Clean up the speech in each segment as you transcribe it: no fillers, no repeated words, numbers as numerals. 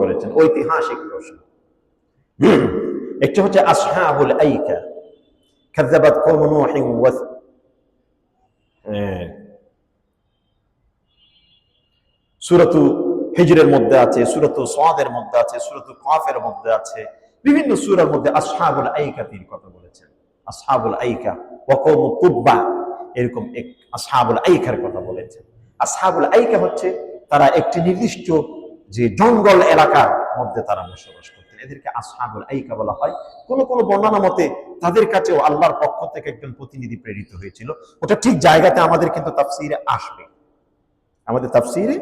করেছেন, ঐতিহাসিক প্রশ্ন। একটা হচ্ছে আসহাবুল আইকা, কাযাবাত কওম নূহ ওয়া সূরাতু হিজরের মধ্যে আছে, সূরাতু সাদের মধ্যে আছে, সূরাতু কাফের মধ্যে আছে, বিভিন্ন সূরার মধ্যে আসহাবুল আইকাতির কথা বলেছেন। আসহাবুল আইকা ওয়া কওম তুব্বা, এরকম এক আসহাবুল আইকার কথা বলেছেন। আসহাবুল আইকা হচ্ছে তারা একটি নির্দিষ্ট যে জঙ্গল এলাকার মধ্যে তারা বসবাস করতেন, এদেরকে আসহাবুল আইকা বলা হয়। কোন কোন বর্ণনা মতে তাদের কাছেও আল্লাহর পক্ষ থেকে একজন প্রতিনিধি প্রেরিত হয়েছিল। ওটা ঠিক জায়গাতে আমাদের কিন্তু তাফসীরে আসবে, আমাদের তাফসীরে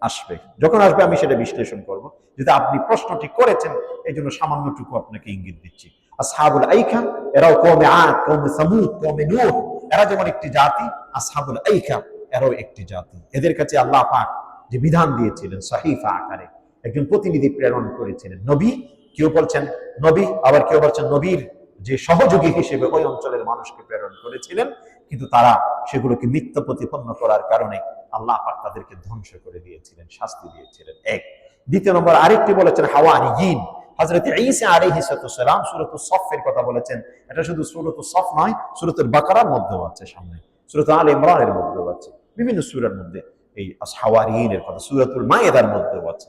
আসবে, যখন আসবে আমি সেটা বিশ্লেষণ করব। যদি আপনি প্রশ্নটি করেছেন এই জন্য সামান্যটুকু আপনাকে ইঙ্গিত দিচ্ছি। আসহাবুল আইকা এরাও কওমে আদ, কওমে সামুদ, কওমে নূহ, এরা যেমন একটি জাতি, আসহাবুল আইকা এরাও একটি জাতি। এদের কাছে আল্লাহ পাক যে বিধান দিয়েছিলেন সহিফা আকারে, একজন প্রতিনিধি প্রেরণ করেছিলেন। নবী কেউ বলছেন নবী, আবার কেউ বলছেন নবীর যে সহযোগী হিসেবে ওই অঞ্চলের মানুষকে প্রেরণ করেছিলেন, কিন্তু তারা সেগুলোকে মিথ্যা প্রতিপন্ন করার কারণে আল্লাহ পাক তাদেরকে ধ্বংস করে দিয়েছিলেন, শাস্তি দিয়েছিলেন। এক। দ্বিতীয় নম্বর আরেকটি বলেছেন হাওয়ারিয়িন। হযরত ঈসা আলাইহিস সালাম সূরাতুস সফের কথা বলেছেন। এটা শুধু সূরাতুস সফ নয়, সূরাতুল বাকারার মধ্যেও আছে, সামনে সূরাতুল আলে ইমরানের মধ্যেও আছে, বিভিন্ন সূরার মধ্যে এই হাওয়ারিয়িনের কথা, সূরাতুল মায়েদার মধ্যেও আছে।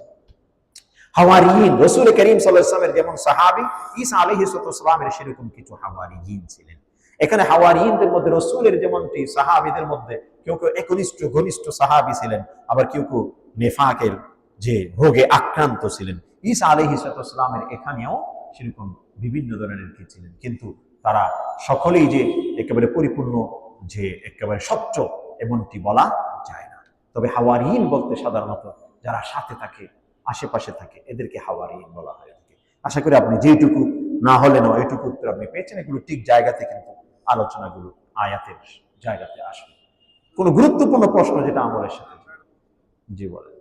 হাওয়ারিয়িন রাসূল করিম সাল্লাল্লাহু আলাইহি ওয়াসাল্লামের যেমন সাহাবী, ঈসা আলাইহিস সালামের সেরকম কিছু হাওয়ারিয়িন ছিলেন। এখানে হাওয়ারিয়িনদের মধ্যে রাসূলের যেমনটি সাহাবীদের মধ্যে কেউ কেউ একনিষ্ঠ ঘনিষ্ঠ সাহাবী ছিলেন, আবার কেউ কেউ নেফাকের যে রোগে আক্রান্ত ছিলেন। ঈসা আলাইহিস সালামের এখানেও সেরকম বিভিন্ন ধরনের কি ছিলেন, কিন্তু তারা সকলেই যে একেবারে পরিপূর্ণ যে একেবারে স্বচ্ছ এমনটি বলা যায় না। তবে হাওয়ারিয়িন বলতে সাধারণত যারা সাথে থাকে, আশেপাশে থাকে, এদেরকে হাওয়ারিয়িন বলা হয়। আশা করি আপনি যেটুকু না হলে না এটুকু উত্তর আপনি পেয়েছেন। এগুলো ঠিক জায়গাতে কিন্তু আলোচনাগুলো আয়াতের জায়গাতে আসবে। কোনো গুরুত্বপূর্ণ প্রশ্ন যেটা আমলের সাথে, জি বলেন।